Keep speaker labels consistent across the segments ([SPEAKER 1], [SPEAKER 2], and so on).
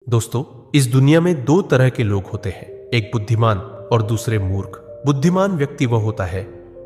[SPEAKER 1] दोस्तों, इस दुनिया में दो तरह के लोग होते हैं, एक बुद्धिमान और दूसरे मूर्ख। बुद्धिमान व्यक्ति वह होता है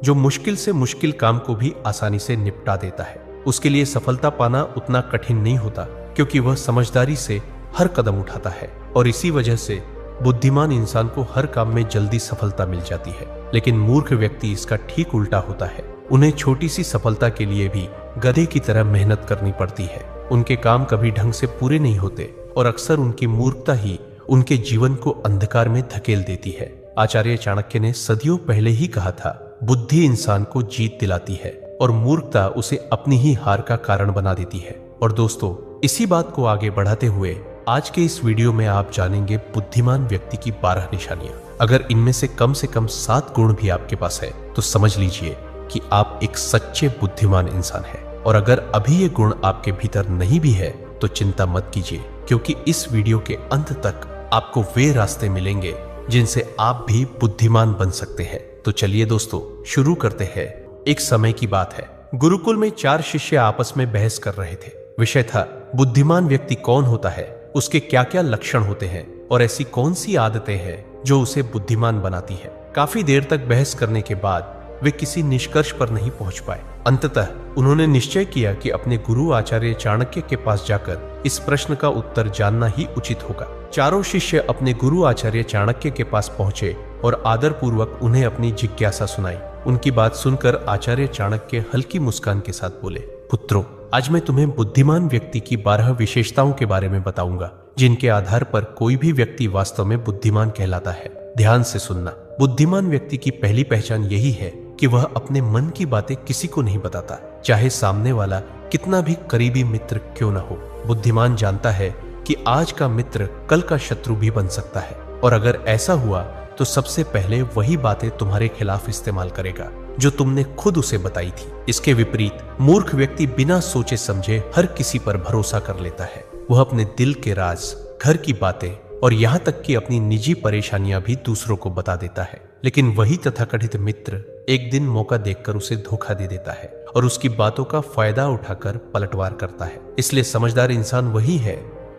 [SPEAKER 1] जो मुश्किल से मुश्किल काम को भी आसानी से निपटा देता है। उसके लिए सफलता पाना उतना कठिन नहीं होता क्योंकि वह समझदारी से हर कदम उठाता है और इसी वजह से बुद्धिमान इंसान को हर काम में जल्दी सफलता मिल जाती है। लेकिन मूर्ख व्यक्ति इसका ठीक उल्टा होता है। उन्हें छोटी सी सफलता के लिए भी गधे की तरह मेहनत करनी पड़ती है। उनके काम कभी ढंग से पूरे नहीं होते और अक्सर उनकी मूर्खता ही उनके जीवन को अंधकार में धकेल देती है। आचार्य चाणक्य ने सदियों पहले ही कहा था, बुद्धि इंसान को जीत दिलाती है और मूर्खता उसे अपनी ही हार का कारण बना देती है। और दोस्तों, इसी बात को आगे बढ़ाते हुए आज के इस वीडियो में आप जानेंगे बुद्धिमान व्यक्ति की 12 निशानियां। अगर इनमें से कम 7 गुण भी आपके पास है तो समझ लीजिए कि आप एक सच्चे बुद्धिमान इंसान हैं। और अगर अभी ये गुण आपके भीतर नहीं भी है तो चिंता मत कीजिए, क्योंकि इस वीडियो के अंत तक आपको वे रास्ते मिलेंगे जिनसे आप भी बुद्धिमान बन सकते हैं। तो चलिए दोस्तों, शुरू करते हैं। एक समय की बात है, गुरुकुल में 4 शिष्य आपस में बहस कर रहे थे। विषय था, बुद्धिमान व्यक्ति कौन होता है, उसके क्या क्या लक्षण होते हैं और ऐसी कौन सी आदतें हैं जो उसे बुद्धिमान बनाती है। काफी देर तक बहस करने के बाद वे किसी निष्कर्ष पर नहीं पहुंच पाए। अंततः उन्होंने निश्चय किया कि अपने गुरु आचार्य चाणक्य के पास जाकर इस प्रश्न का उत्तर जानना ही उचित होगा। चारों शिष्य अपने गुरु आचार्य चाणक्य के पास पहुंचे और आदर पूर्वक उन्हें अपनी जिज्ञासा सुनाई। उनकी बात सुनकर आचार्य चाणक्य हल्की मुस्कान के साथ बोले, पुत्रों, आज मैं तुम्हें बुद्धिमान व्यक्ति की 12 विशेषताओं के बारे में बताऊंगा, जिनके आधार पर कोई भी व्यक्ति वास्तव में बुद्धिमान कहलाता है। ध्यान से सुनना। बुद्धिमान व्यक्ति की पहली पहचान यही है कि वह अपने मन की बातें किसी को नहीं बताता, चाहे सामने वाला कितना भी करीबी मित्र क्यों न हो। बुद्धिमान जानता है कि आज का मित्र कल का शत्रु भी बन सकता है, और अगर ऐसा हुआ तो सबसे पहले वही बातें तुम्हारे खिलाफ इस्तेमाल करेगा जो तुमने खुद उसे बताई थी। इसके विपरीत मूर्ख व्यक्ति बिना सोचे समझे हर किसी पर भरोसा कर लेता है। वह अपने दिल के राज, घर की बातें और यहाँ तक कि अपनी निजी परेशानियां भी दूसरों को बता देता है। लेकिन वही तथाकथित मित्र एक दिन मौका देखकर उसे धोखा दे देता है और उसकी बातों का फायदा उठाकर पलटवार करता है। इसलिए समझदार इंसान वही है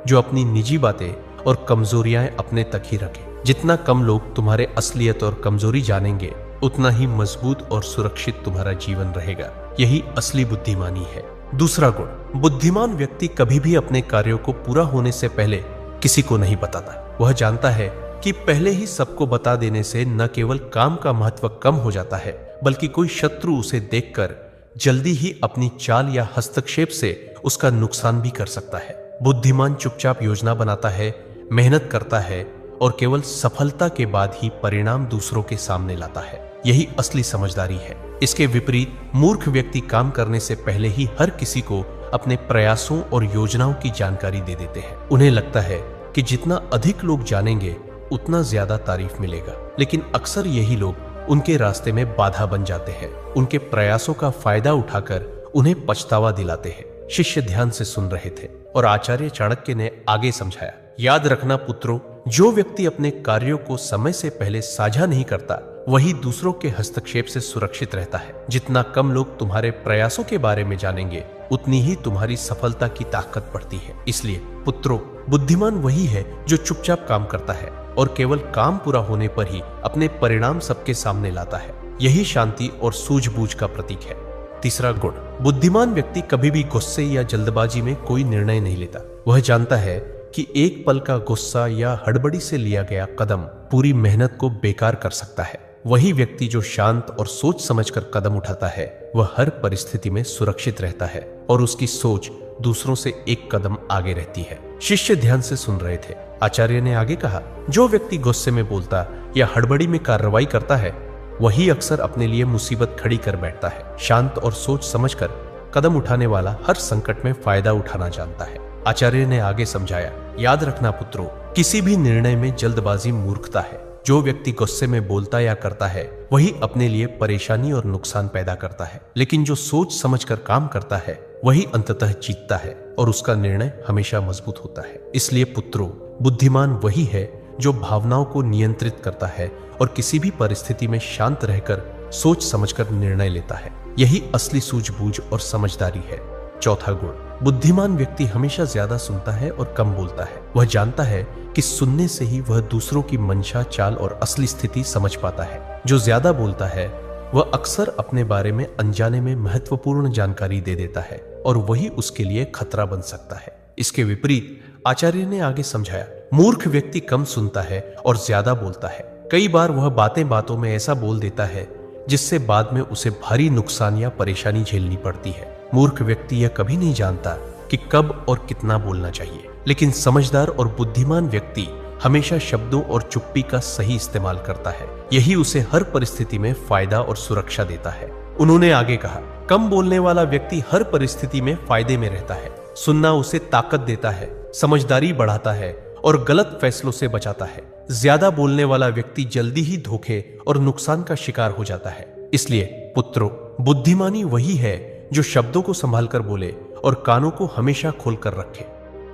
[SPEAKER 1] जो अपनी निजी बातें और कमजोरियां अपने तक ही रखे। जितना कम लोग तुम्हारे असलियत और कमजोरी जानेंगे, उतना ही मजबूत और सुरक्षित तुम्हारा जीवन रहेगा। यही असली बुद्धिमानी है। दूसरा गुण, बुद्धिमान व्यक्ति कभी भी अपने कार्यों को पूरा होने से पहले किसी को नहीं बताता। वह जानता है कि पहले ही सबको बता देने से न केवल काम का महत्व कम हो जाता है, बल्कि कोई शत्रु उसे देखकर जल्दी ही अपनी चाल या हस्तक्षेप से उसका नुकसान भी कर सकता है। बुद्धिमान चुपचाप योजना बनाता है, मेहनत करता है और केवल सफलता के बाद ही परिणाम दूसरों के सामने लाता है। यही असली समझदारी है। इसके विपरीत मूर्ख व्यक्ति काम करने से पहले ही हर किसी को अपने प्रयासों और योजनाओं की जानकारी दे देते हैं। उन्हें लगता है कि जितना अधिक लोग जानेंगे उतना ज्यादा तारीफ मिलेगा, लेकिन अक्सर यही लोग उनके रास्ते में बाधा बन जाते हैं। उनके प्रयासों का फायदा उठाकर उन्हें पछतावा दिलाते हैं। शिष्य ध्यान से सुन रहे थे और आचार्य चाणक्य ने आगे समझाया, याद रखना पुत्रों, जो व्यक्ति अपने कार्यों को समय से पहले साझा नहीं करता, वही दूसरों के हस्तक्षेप से सुरक्षित रहता है। जितना कम लोग तुम्हारे प्रयासों के बारे में जानेंगे, उतनी ही तुम्हारी सफलता की ताकत बढ़ती है। इसलिए पुत्रों, बुद्धिमान वही है जो चुपचाप काम करता है और केवल काम पूरा होने पर ही अपने परिणाम सबके सामने लाता है। यही शांति और सूझबूझ का प्रतीक है। तीसरा गुण, बुद्धिमान व्यक्ति कभी भी गुस्से या जल्दबाजी में कोई निर्णय नहीं लेता। वह जानता है कि एक पल का गुस्सा या हड़बड़ी से लिया गया कदम पूरी मेहनत को बेकार कर सकता है। वही व्यक्ति जो शांत और सोच समझकर कदम उठाता है, वह हर परिस्थिति में सुरक्षित रहता है और उसकी सोच दूसरों से एक कदम आगे रहती है। शिष्य ध्यान से सुन रहे थे। आचार्य ने आगे कहा, जो व्यक्ति गुस्से में बोलता या हड़बड़ी में कार्रवाई करता है, वही अक्सर अपने लिए मुसीबत खड़ी कर बैठता है। शांत और सोच समझकर कदम उठाने वाला हर संकट में फायदा उठाना जानता है। आचार्य ने आगे समझाया, याद रखना पुत्रों, किसी भी निर्णय में जल्दबाजी मूर्खता है। जो व्यक्ति गुस्से में बोलता या करता है, वही अपने लिए परेशानी और नुकसान पैदा करता है। लेकिन जो सोच समझकर काम करता है, वही अंततः जीतता है और उसका निर्णय हमेशा मजबूत होता है। इसलिए पुत्रों, बुद्धिमान वही है जो भावनाओं को नियंत्रित करता है और किसी भी परिस्थिति में शांत रहकर सोच समझकर निर्णय लेता है। यही असली सूझबूझ और समझदारी है। चौथा गुण, बुद्धिमान व्यक्ति हमेशा ज्यादा सुनता है और कम बोलता है। वह जानता है कि सुनने से ही वह दूसरों की मंशा, चाल और असली स्थिति समझ पाता है। जो ज्यादा बोलता है वह अक्सर अपने बारे में अनजाने में महत्वपूर्ण जानकारी दे देता है और वही उसके लिए खतरा बन सकता है। इसके विपरीत आचार्य ने आगे समझाया, मूर्ख व्यक्ति कम सुनता है और ज्यादा बोलता है। कई बार वह बातें बातों में ऐसा बोल देता है जिससे बाद में उसे भारी नुकसान या परेशानी झेलनी पड़ती है। मूर्ख व्यक्ति यह कभी नहीं जानता कि कब और कितना बोलना चाहिए, लेकिन समझदार और बुद्धिमान व्यक्ति हमेशा शब्दों और चुप्पी का सही इस्तेमाल करता है। यही उसे हर परिस्थिति में फायदा और सुरक्षा देता है। उन्होंने आगे कहा, कम बोलने वाला व्यक्ति हर परिस्थिति में फायदे में रहता है। सुनना उसे ताकत देता है, समझदारी बढ़ाता है और गलत फैसलों से बचाता है। ज्यादा बोलने वाला व्यक्ति जल्दी ही धोखे और नुकसान का शिकार हो जाता है। इसलिए पुत्रों, बुद्धिमानी वही है जो शब्दों को संभाल कर बोले और कानों को हमेशा खोलकर रखे।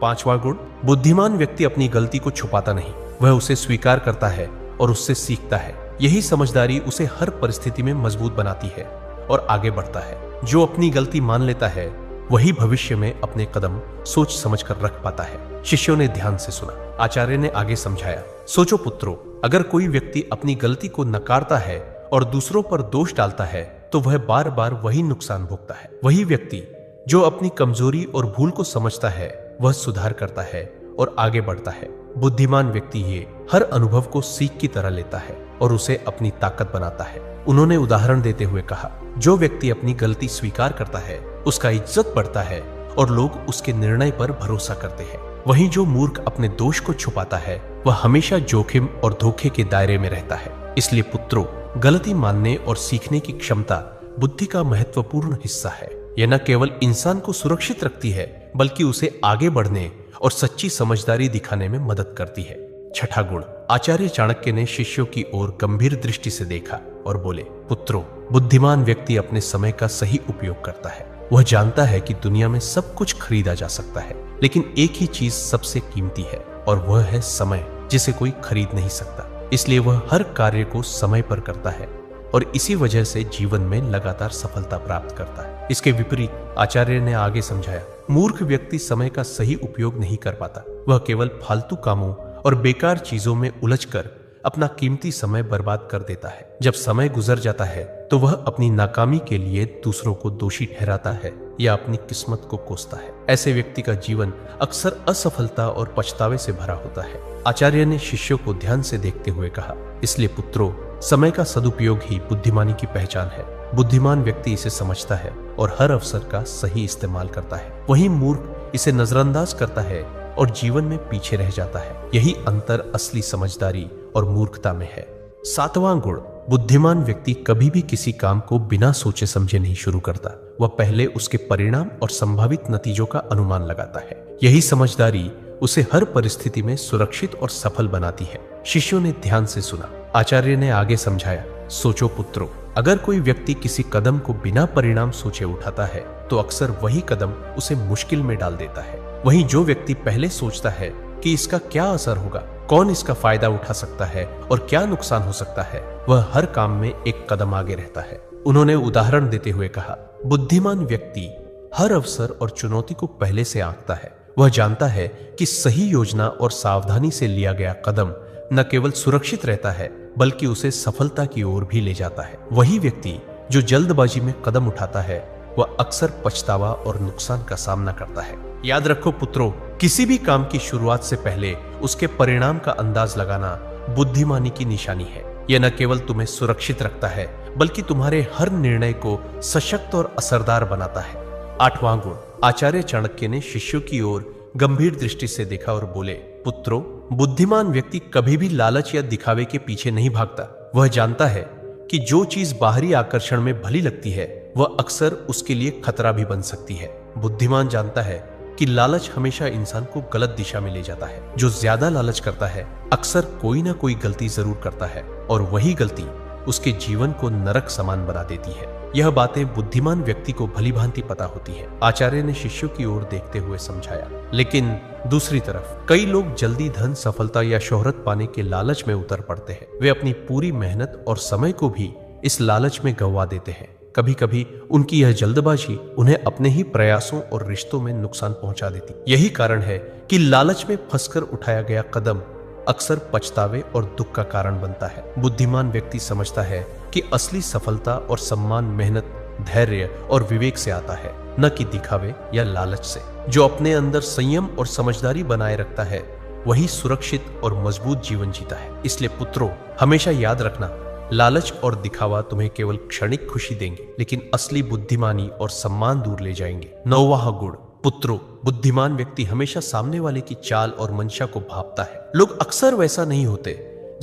[SPEAKER 1] 5वां गुण, बुद्धिमान व्यक्ति अपनी गलती को छुपाता नहीं, वह उसे स्वीकार करता है और उससे सीखता है। यही समझदारी उसे हर परिस्थिति में मजबूत बनाती है और आगे बढ़ता है। जो अपनी गलती मान लेता है वही भविष्य में अपने कदम सोच समझ कर रख पाता है। शिष्यों ने ध्यान से सुना। आचार्य ने आगे समझाया, सोचो पुत्रों, अगर कोई व्यक्ति अपनी गलती को नकारता है और दूसरों पर दोष डालता है तो वह बार बार वही नुकसान भोगता है। वही व्यक्ति जो अपनी कमजोरी और भूल को समझता है वह सुधार करता है और आगे बढ़ता है। बुद्धिमान व्यक्ति ये हर अनुभव को सीख की तरह लेता है और उसे अपनी ताकत बनाता है। उन्होंने उदाहरण देते हुए कहा, जो व्यक्ति अपनी गलती स्वीकार करता है उसका इज्जत बढ़ता है और लोग उसके निर्णय पर भरोसा करते हैं। वहीं जो मूर्ख अपने दोष को छुपाता है वह हमेशा जोखिम और धोखे के दायरे में रहता है। इसलिए पुत्रों, गलती मानने और सीखने की क्षमता बुद्धि का महत्वपूर्ण हिस्सा है। यह न केवल इंसान को सुरक्षित रखती है बल्कि उसे आगे बढ़ने और सच्ची समझदारी दिखाने में मदद करती है। 6ठा गुण, आचार्य चाणक्य ने शिष्यों की ओर गंभीर दृष्टि से देखा और बोले, पुत्रों, बुद्धिमान व्यक्ति अपने समय का सही उपयोग करता है। वह जानता है कि दुनिया में सब कुछ खरीदा जा सकता है, लेकिन एक ही चीज सबसे कीमती है और वह है समय, जिसे कोई खरीद नहीं सकता। इसलिए वह हर कार्य को समय पर करता है और इसी वजह से जीवन में लगातार सफलता प्राप्त करता है। इसके विपरीत आचार्य ने आगे समझाया, मूर्ख व्यक्ति समय का सही उपयोग नहीं कर पाता। वह केवल फालतू कामों और बेकार चीजों में उलझकर अपना कीमती समय बर्बाद कर देता है। जब समय गुजर जाता है तो वह अपनी नाकामी के लिए दूसरों को दोषी ठहराता है या अपनी किस्मत को कोसता है। ऐसे व्यक्ति का जीवन अक्सर असफलता और पछतावे से भरा होता है। आचार्य ने शिष्यों को ध्यान से देखते हुए कहा, इसलिए पुत्रों, समय का सदुपयोग ही बुद्धिमानी की पहचान है। बुद्धिमान व्यक्ति इसे समझता है और हर अवसर का सही इस्तेमाल करता है। वहीं मूर्ख इसे नजरअंदाज करता है और जीवन में पीछे रह जाता है। यही अंतर असली समझदारी और मूर्खता में है। 7वां गुण, बुद्धिमान व्यक्ति कभी भी किसी काम को बिना सोचे समझे नहीं शुरू करता। वह पहले उसके परिणाम और संभावित नतीजों का अनुमान लगाता है। यही समझदारी उसे हर परिस्थिति में सुरक्षित और सफल बनाती है। शिष्यों ने ध्यान से सुना। आचार्य ने आगे समझाया, सोचो पुत्रों, अगर कोई व्यक्ति किसी कदम को बिना परिणाम सोचे उठाता है तो अक्सर वही कदम उसे मुश्किल में डाल देता है। वहीं जो व्यक्ति पहले सोचता है कि इसका क्या असर होगा, कौन इसका फायदा उठा सकता है और क्या नुकसान हो सकता है, वह हर काम में एक कदम आगे रहता है। उन्होंने उदाहरण देते हुए कहा, बुद्धिमान व्यक्ति हर अवसर और चुनौती को पहले से आंकता है। वह जानता है कि सही योजना और सावधानी से लिया गया कदम न केवल सुरक्षित रहता है बल्कि उसे सफलता की ओर भी ले जाता है। वही व्यक्ति जो जल्दबाजी में कदम उठाता है वह अक्सर पछतावा और नुकसान का सामना करता है। याद रखो पुत्रों, किसी भी काम की शुरुआत से पहले उसके परिणाम का अंदाज लगाना बुद्धिमानी की निशानी है। यह न केवल तुम्हें सुरक्षित रखता है बल्कि तुम्हारे हर निर्णय को सशक्त और असरदार बनाता है। 8वां गुण, आचार्य चाणक्य ने शिष्यों की ओर गंभीर दृष्टि से देखा और बोले, पुत्रों, बुद्धिमान व्यक्ति कभी भी लालच या दिखावे के पीछे नहीं भागता। वह जानता है कि जो चीज बाहरी आकर्षण में भली लगती है वह अक्सर उसके लिए खतरा भी बन सकती है। बुद्धिमान जानता है कि लालच हमेशा इंसान को गलत दिशा में ले जाता है। जो ज्यादा लालच करता है अक्सर कोई ना कोई गलती जरूर करता है और वही गलती उसके जीवन को नरक समान बना देती है। यह बातें बुद्धिमान व्यक्ति को भली भांति पता होती है। आचार्य ने शिष्यों की ओर देखते हुए समझाया, लेकिन दूसरी तरफ कई लोग जल्दी धन, सफलता या शोहरत पाने के लालच में उतर पड़ते हैं। वे अपनी पूरी मेहनत और समय को भी इस लालच में गंवा देते हैं। कभी कभी उनकी यह जल्दबाजी उन्हें अपने ही प्रयासों और रिश्तों में नुकसान पहुंचा देती। यही कारण है कि लालच में फंसकर उठाया गया कदम अक्सर पछतावे और दुख का कारण बनता है। बुद्धिमान व्यक्ति समझता है कि असली सफलता और सम्मान मेहनत, धैर्य और विवेक से आता है, न कि दिखावे या लालच से। जो अपने अंदर संयम और समझदारी बनाए रखता है वही सुरक्षित और मजबूत जीवन जीता है। इसलिए पुत्रों, हमेशा याद रखना, लालच और दिखावा तुम्हें केवल क्षणिक खुशी देंगे, लेकिन असली बुद्धिमानी और सम्मान दूर ले जाएंगे। 9वां गुण, पुत्रों, बुद्धिमान व्यक्ति हमेशा सामने वाले की चाल और मंशा को भांपता है। लोग अक्सर वैसा नहीं होते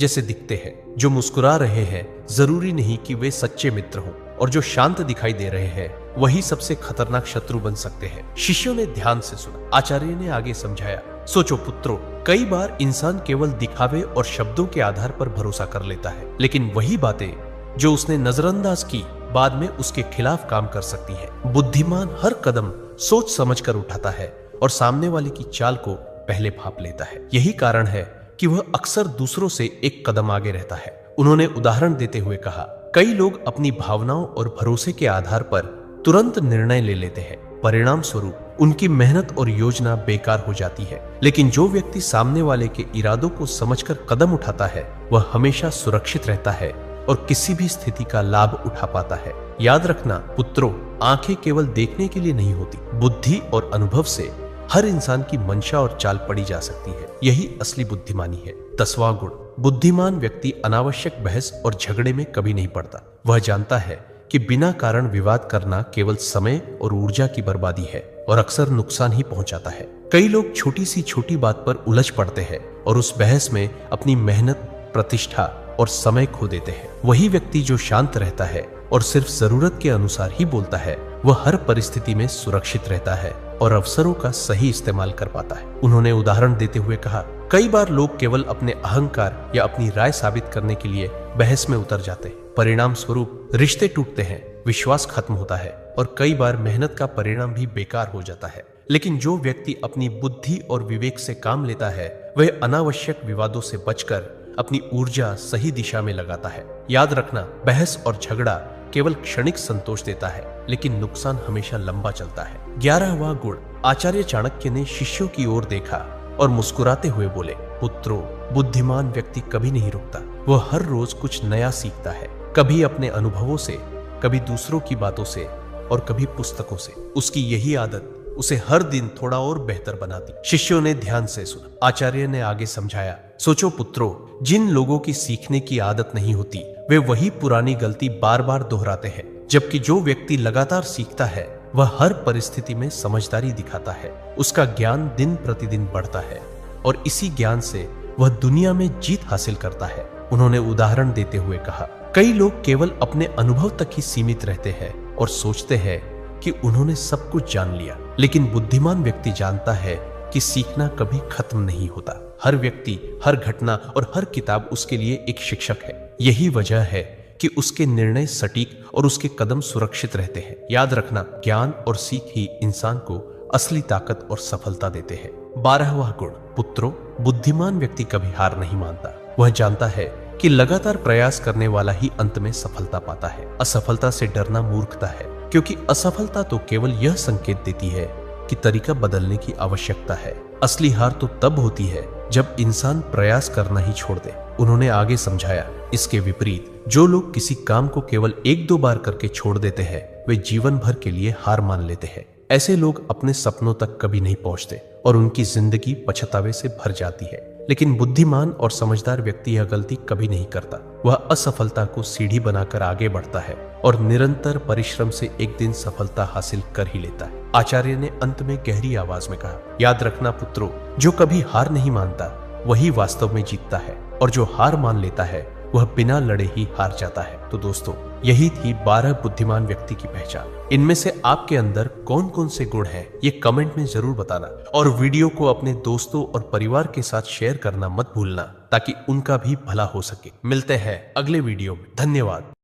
[SPEAKER 1] जैसे दिखते हैं। जो मुस्कुरा रहे हैं जरूरी नहीं कि वे सच्चे मित्र हों, और जो शांत दिखाई दे रहे हैं वही सबसे खतरनाक शत्रु बन सकते हैं। शिष्यों ने ध्यान से सुना। आचार्य ने आगे समझाया, सोचो पुत्रों, कई बार इंसान केवल दिखावे और शब्दों के आधार पर भरोसा कर लेता है, लेकिन वही बातें जो उसने नजरअंदाज की बाद में उसके खिलाफ काम कर सकती हैं। बुद्धिमान हर कदम सोच समझकर उठाता है और सामने वाले की चाल को पहले भांप लेता है। यही कारण है कि वह अक्सर दूसरों से एक कदम आगे रहता है। उन्होंने उदाहरण देते हुए कहा, कई लोग अपनी भावनाओं और भरोसे के आधार पर तुरंत निर्णय ले लेते हैं। परिणाम स्वरूप उनकी मेहनत और योजना बेकार हो जाती है। लेकिन जो व्यक्ति सामने वाले के इरादों को समझकर कदम उठाता है वह हमेशा सुरक्षित रहता है और किसी भी स्थिति का लाभ उठा पाता है। याद रखना पुत्रों, आंखें केवल देखने के लिए नहीं होती, बुद्धि और अनुभव से हर इंसान की मंशा और चाल पड़ी जा सकती है। यही असली बुद्धिमानी है। 10वां गुण, बुद्धिमान व्यक्ति अनावश्यक बहस और झगड़े में कभी नहीं पड़ता। वह जानता है कि बिना कारण विवाद करना केवल समय और ऊर्जा की बर्बादी है और अक्सर नुकसान ही पहुंचाता है। कई लोग छोटी सी छोटी बात पर उलझ पड़ते हैं और उस बहस में अपनी मेहनत, प्रतिष्ठा और समय खो देते हैं। वही व्यक्ति जो शांत रहता है और सिर्फ जरूरत के अनुसार ही बोलता है वह हर परिस्थिति में सुरक्षित रहता है और अवसरों का सही इस्तेमाल कर पाता है। उन्होंने उदाहरण देते हुए कहा, कई बार लोग केवल अपने अहंकार या अपनी राय साबित करने के लिए बहस में उतर जाते हैं। परिणाम स्वरूप रिश्ते टूटते हैं, विश्वास खत्म होता है और कई बार मेहनत का परिणाम भी बेकार हो जाता है। लेकिन जो व्यक्ति अपनी बुद्धि और विवेक से काम लेता है वह अनावश्यक विवादों से बचकर अपनी ऊर्जा सही दिशा में लगाता है। याद रखना, बहस और झगड़ा केवल क्षणिक संतोष देता है, लेकिन नुकसान हमेशा लंबा चलता है। 11वां गुण, आचार्य चाणक्य ने शिष्यों की ओर देखा और मुस्कुराते हुए बोले, पुत्रों, बुद्धिमान व्यक्ति कभी नहीं रुकता। वह हर रोज कुछ नया सीखता है, कभी अपने अनुभवों से, कभी दूसरों की बातों से और कभी पुस्तकों से। उसकी यही आदत उसे हर दिन थोड़ा और बेहतर बनाती। शिष्यों ने ध्यान से सुना। आचार्य ने आगे समझाया, सोचो पुत्रों, जिन लोगों की सीखने की आदत नहीं होती वे वही पुरानी गलती बार बार दोहराते हैं, जबकि जो व्यक्ति लगातार सीखता है वह हर परिस्थिति में समझदारी दिखाता है। उसका ज्ञान दिन प्रतिदिन बढ़ता है और इसी ज्ञान से वह दुनिया में जीत हासिल करता है। उन्होंने उदाहरण देते हुए कहा, कई लोग केवल अपने अनुभव तक ही सीमित रहते हैं और सोचते हैं कि उन्होंने सब कुछ जान लिया, लेकिन बुद्धिमान व्यक्ति जानता है कि सीखना कभी खत्म नहीं होता। हर व्यक्ति, हर घटना और हर किताब उसके लिए एक शिक्षक है। यही वजह है कि उसके निर्णय सटीक और उसके कदम सुरक्षित रहते हैं। याद रखना, ज्ञान और सीख ही इंसान को असली ताकत और सफलता देते हैं। 12वां गुण, पुत्रों, बुद्धिमान व्यक्ति कभी हार नहीं मानता। वह जानता है कि लगातार प्रयास करने वाला ही अंत में सफलता पाता है। असफलता से डरना मूर्खता है, क्योंकि असफलता तो केवल यह संकेत देती है कि तरीका बदलने की आवश्यकता है। असली हार तो तब होती है जब इंसान प्रयास करना ही छोड़ दे। उन्होंने आगे समझाया, इसके विपरीत जो लोग किसी काम को केवल 1-2 बार करके छोड़ देते हैं वे जीवन भर के लिए हार मान लेते हैं। ऐसे लोग अपने सपनों तक कभी नहीं पहुंचते और उनकी जिंदगी पछतावे से भर जाती है। लेकिन बुद्धिमान और समझदार व्यक्ति यह गलती कभी नहीं करता। वह असफलता को सीढ़ी बनाकर आगे बढ़ता है और निरंतर परिश्रम से एक दिन सफलता हासिल कर ही लेता है। आचार्य ने अंत में गहरी आवाज में कहा, याद रखना पुत्रों, जो कभी हार नहीं मानता वही वास्तव में जीतता है और जो हार मान लेता है वह बिना लड़े ही हार जाता है। तो दोस्तों, यही थी 12 बुद्धिमान व्यक्ति की पहचान। इनमें से आपके अंदर कौन कौन से गुण हैं ये कमेंट में जरूर बताना और वीडियो को अपने दोस्तों और परिवार के साथ शेयर करना मत भूलना ताकि उनका भी भला हो सके। मिलते हैं अगले वीडियो में। धन्यवाद।